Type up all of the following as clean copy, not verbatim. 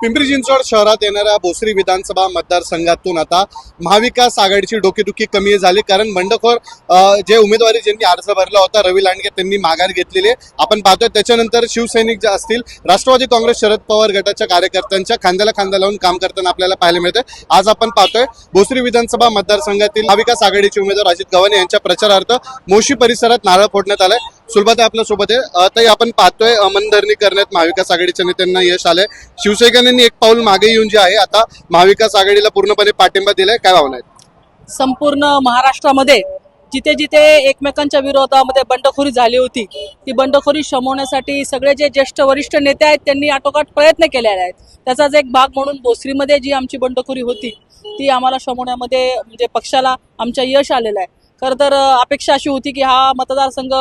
पिंपरी चिंचवड शहरात येणाऱ्या भोसरी विधानसभा मतदारसंघातून आता महाविकास आघाडीची डोकेदुखी कमी झाली, कारण बंडखोर जे उमेदवारी ज्यांनी अर्ज भरला होता रवी लांडगे त्यांनी माघार घेतलेली आहे. आपण पाहतोय त्याच्यानंतर शिवसैनिक जे असतील, राष्ट्रवादी काँग्रेस शरद पवार गटाच्या कार्यकर्त्यांच्या खांद्याला खांदा लावून काम करताना आपल्याला पाहायला मिळते. आज आपण पाहतोय भोसरी विधानसभा मतदारसंघातील महाविकास आघाडीचे उमेदवार अजित गव्हाणे यांच्या प्रचारार्थ मोशी परिसरात नारळ फोडण्यात आलाय. सुलभाताई आपल्या सोबत आहे. ताई, आपण पाहतोय मनधरणी करण्यात महाविकास आघाडीच्या नेत्यांना यश आलंय. शिवसैनिकांनी एक पाऊल मागे येऊन जे आहे आता महाविकास आघाडीला पूर्णपणे पाठिंबा दिलाय. काय भावना आहेत? संपूर्ण महाराष्ट्रामध्ये जिथे जिथे एकमेकांच्या विरोधामध्ये बंडखोरी झाली होती, ती बंडखोरी शमवण्यासाठी सगळे जे ज्येष्ठ वरिष्ठ नेते आहेत त्यांनी आटोकाट प्रयत्न केलेले आहेत. त्याचाच एक भाग म्हणून भोसरीमध्ये जी आमची बंडखोरी होती ती आम्हाला शमवण्यामध्ये म्हणजे पक्षाला आमच्या यश आलेलं आहे. खरं तर अपेक्षा अशी होती की हा मतदारसंघ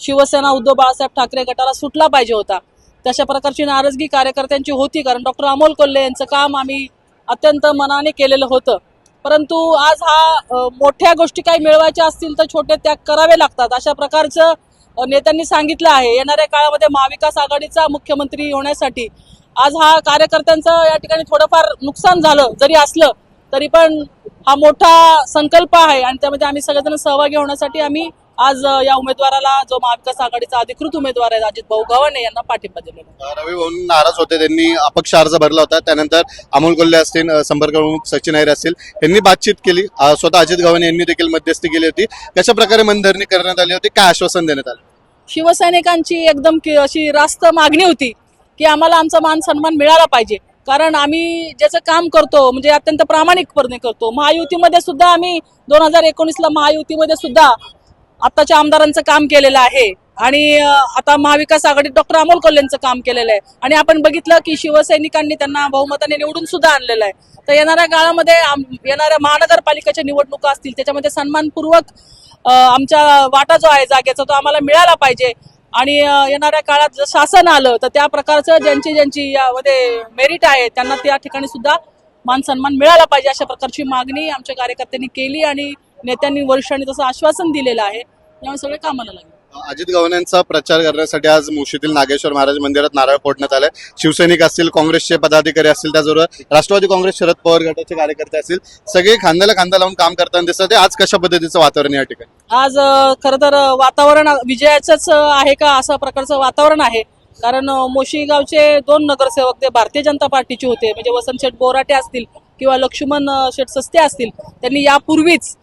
शिवसेना उद्धव बाळासाहेब ठाकरे गटाला सुटला पाहिजे होता. तशा प्रकारची नाराजगी कार्यकर्त्यांची होती, कारण डॉक्टर अमोल कोल्हे यांचं काम आम्ही अत्यंत मनाने केलेलं होतं. परंतु आज हा मोठ्या गोष्टी काही मिळवायच्या असतील तर छोटे त्याग करावे लागतात, अशा प्रकारचं नेत्यांनी सांगितलं आहे. येणाऱ्या काळामध्ये महाविकास आघाडीचा मुख्यमंत्री होण्यासाठी आज हा कार्यकर्त्यांचं या ठिकाणी थोडंफार नुकसान झालं जरी असलं तरी पण हा मोठा संकल्प आहे आणि त्यामध्ये आम्ही सगळेजण सहभागी होण्यासाठी आम्ही आज या उमेदवाराला, जो महाविकास आघाडीचा अधिकृत उमेदवार आहे अजित भाऊ गव्हाणे, यांना पाठिंबा दिलेला. रवी भाऊ नाराज होते, त्यांनी अपक्ष अर्ज भरला होता. त्यानंतर अमोल कोल्हे असतील, संपर्क प्रमुख सचिन अहिरे असतील, यांनी बातचीत केली. स्वतः अजित गव्हाणे यांनी देखील मध्यस्थी केली होती. कशा प्रकारे मनधरणी करण्यात आली होती, काय आश्वासन देण्यात आलं? शिवसैनिकांची एकदम अशी रास्त मागणी होती की आम्हाला आमचा मान सन्मान मिळाला पाहिजे, कारण आम्ही ज्याचं काम करतो म्हणजे अत्यंत प्रामाणिकपणे करतो. महायुतीमध्ये सुद्धा आम्ही 2019ला महायुतीमध्ये सुद्धा आताच्या आमदारांचं काम केलेलं आहे आणि आता महाविकास आघाडीत डॉक्टर अमोल कोल्हेंचं काम केलेलं आहे आणि आपण बघितलं की शिवसैनिकांनी त्यांना बहुमताने निवडून सुद्धा आणलेलं आहे. तर येणाऱ्या काळामध्ये येणाऱ्या महानगरपालिकेच्या निवडणुका असतील त्याच्यामध्ये सन्मानपूर्वक आमचा वाटा जो आहे जागेचा तो आम्हाला मिळाला पाहिजे आणि येणाऱ्या काळात जर शासन आलं तर त्या प्रकारचं ज्यांची यामध्ये मेरिट आहे त्यांना त्या ठिकाणी सुद्धा मान सन्मान मिळाला पाहिजे, अशा प्रकारची मागणी आमच्या कार्यकर्त्यांनी केली आणि नेत्यांनी वरिष्ठांनी तसं आश्वासन दिलेलं आहे. त्यामुळे सगळे कामाला लागले. अजित गव्हाणेंचा प्रचार करण्यासाठी आज मुशीतील नागेश्वर महाराज मंदिरात नारळ फोडण्यात आलाय. शिवसैनिक असतील, काँग्रेसचे पदाधिकारी असतील, त्याचबरोबर राष्ट्रवादी काँग्रेस शरद पवार गटाचे कार्यकर्ते असतील, सगळे खांद्याला खांदा लावून काम करताना दिसत आहे. आज कशा पद्धतीचं वातावरण या ठिकाणी? आज खरं तर वातावरण विजयाचंच आहे का असं प्रकारचं वातावरण आहे, कारण मोशी गावचे 2 नगरसेवक ते भारतीय जनता पार्टीचे होते, म्हणजे वसंत शेठ बोराटे असतील किंवा लक्ष्मण शेठ सस्ते असतील. त्यांनी यापूर्वीच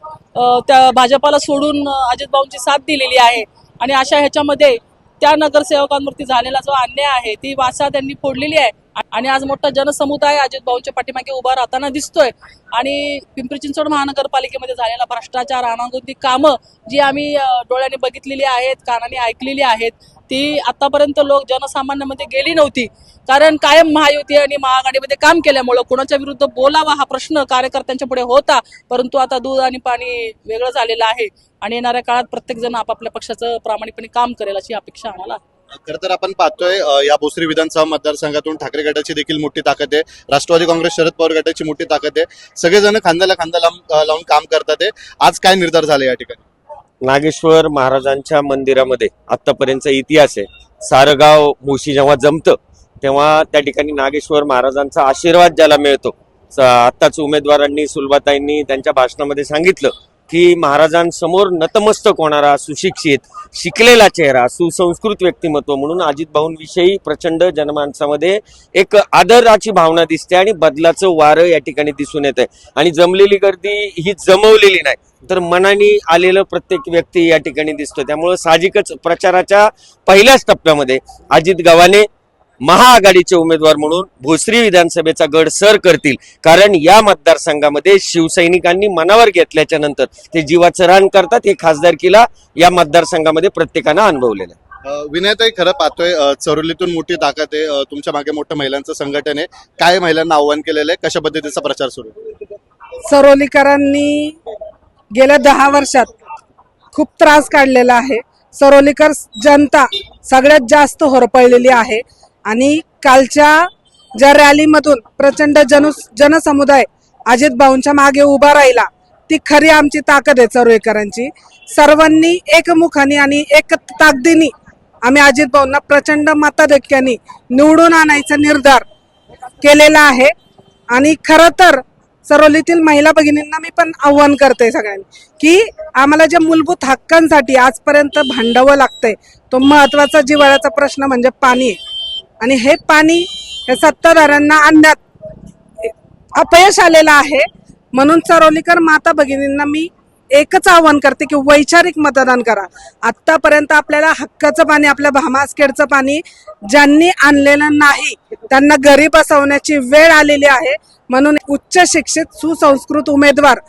त्या भाजपाला सोडून अजित भाऊंची साथ दिलेली आहे आणि अशा ह्याच्यामध्ये त्या नगरसेवकांवरती झालेला जो अन्याय आहे ती वाचा त्यांनी फोडलेली आहे आणि आज मोठा जनसमुदाय अजित भाऊंच्या पाठीमागे उभा राहताना दिसतोय. आणि पिंपरी चिंचवड महानगरपालिकेमध्ये झालेला भ्रष्टाचार, अनागोंदी कामं जी आम्ही डोळ्याने बघितलेली आहेत, कानाने ऐकलेली आहेत, ती आतापर्यंत लोक जनसामान्यामध्ये गेली नव्हती. कारण कायम महायुती आणि महाआघाडीमध्ये काम केल्यामुळं कोणाच्या विरुद्ध बोलावा हा प्रश्न कार्यकर्त्यांच्या पुढे होता, परंतु आता दूध आणि पाणी वेगळं झालेलं आहे आणि येणाऱ्या काळात प्रत्येक जण आपापल्या पक्षाचं प्रामाणिकपणे काम करेल अशी अपेक्षा आम्हाला. खरं तर आपण पाहतोय या भोसरी विधानसभा मतदारसंघातून ठाकरे गटाची देखील मोठी ताकद आहे, राष्ट्रवादी काँग्रेस शरद पवार गटाची मोठी ताकद आहे. सगळेजण खांद्याला खांदा लावून काम करतात. आज काय निर्धार झाले या ठिकाणी? नागेश्वर महाराजांच्या मंदिरामध्ये आतापर्यंतचा इतिहास आहे. सारं गाव मोशी जेव्हा जमतं तेव्हा त्या ठिकाणी नागेश्वर महाराजांचा आशीर्वाद ज्याला मिळतो. आत्ताच उमेदवारांनी, सुलभाताईंनी त्यांच्या भाषणामध्ये सांगितलं की महाराजांसमोर नतमस्तक होणारा, सुशिक्षित, शिकलेला चेहरा, सुसंस्कृत व्यक्तिमत्व म्हणून अजित भाऊंविषयी प्रचंड जनमानसामध्ये एक आदराची भावना दिसते आणि बदलाचं वारं या ठिकाणी दिसून येत आहे. आणि जमलेली गर्दी ही जमवलेली नाही तर मनाने आलेलं प्रत्येक व्यक्ती या ठिकाणी दिसतो. त्यामुळे साहजिकच प्रचाराच्या पहिल्याच टप्प्यामध्ये अजित गव्हाणे महाआघाडीचे उमेदवार म्हणून भोसरी विधानसभेचा गड सर करतील, कारण या मतदारसंघामध्ये शिवसैनिकांनी मनावर घेतल्याच्या नंतर ते जीवाचं रान करतात. हे खासदारकीला या मतदारसंघामध्ये प्रत्येकानं अनुभवलेलं आहे. विनयताई, खरं पाहतोय चरोलीतून मोठी ताकद आहे, तुमच्या मागे मोठं महिलांचं संघटन आहे. काय महिलांना आव्हान केलेलं आहे, कशा पद्धतीचा प्रचार सुरू आहे? सरोलीकरांनी गेल्या 10 वर्षात खूप त्रास काढलेला आहे. सरोलीकर जनता सगळ्यात जास्त होरपळलेली आहे आणि कालच्या ज्या रॅलीमधून प्रचंड जनसमुदाय अजित भाऊंच्या मागे उभा राहिला ती खरी आमची ताकद आहे सरोलीकरांची. सर्वांनी एकमुखाने आणि एक ताकदीने आम्ही अजित भाऊंना प्रचंड मताधिक्याने निवडून आणायचा निर्धार केलेला आहे. आणि खरं तर सरोलीतील महिला भगिनींना मी पण आव्हान करते सगळ्यांनी की आम्हाला ज्या मूलभूत हक्कांसाठी आजपर्यंत भांडावं लागतंय तो महत्वाचा जिव्हाळ्याचा प्रश्न म्हणजे पाणी आहे. आणि हे पाणी हे सत्ताधाऱ्यांना आणण्यात अपयश आलेलं आहे. म्हणून सरोलीकर माता भगिनींना मी एकच आव्हान करते की वैचारिक मतदान करा. आतापर्यंत आपल्याला हक्काचं पाणी, आपल्या भामासखेडचं पाणी ज्यांनी आणलेलं नाही त्यांना घरी बसवण्याची वेळ आलेली आहे. म्हणून उच्च शिक्षित सुसंस्कृत उमेदवार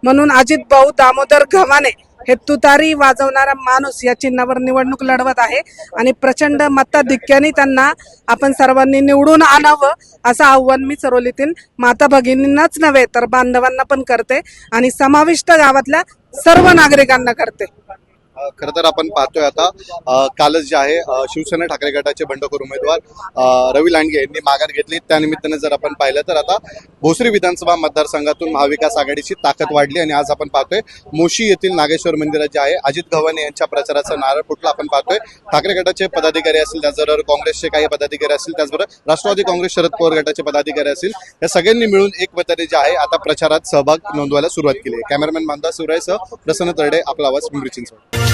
म्हणून अजित भाऊ दामोदर गव्हाणे हे तुतारी वाजवणारा माणूस या चिन्हावर निवडणूक लढवत आहे. आणि प्रचंड मताधिक्याने त्यांना आपण सर्वांनी निवडून आणावं असं आव्हान मी सरोलीतील माता भगिनींनाच नव्हे तर बांधवांना पण करते आणि समाविष्ट गावातल्या सर्व नागरिकांना करते. खरं तर आपण पाहतोय आता कालच जे आहे शिवसेना ठाकरे गटाचे बंडखोर उमेदवार रवी लांडगे यांनी माघार घेतली. त्यानिमित्तानं जर आपण पाहिलं तर आता भोसरी विधानसभा मतदारसंघातून महाविकास आघाडीची ताकद वाढली आणि आज आपण पाहतोय मोशी येथील नागेश्वर मंदिरात जे आहे अजित गव्हाणे यांच्या प्रचाराचा नारळ फुटला. आपण पाहतोय ठाकरे गटाचे पदाधिकारी असतील, त्याचबरोबर काँग्रेसचे काही पदाधिकारी असतील, त्याचबरोबर राष्ट्रवादी काँग्रेस शरद पवार गटाचे पदाधिकारी असतील, या सगळ्यांनी मिळून एकमताने जे आहे आता प्रचारात सहभाग नोंदवायला सुरुवात केली आहे. कॅमेरामॅन मानदा सुरायसह प्रसन्न तरडे, आपला आवाज पिंपरी चिंचवड.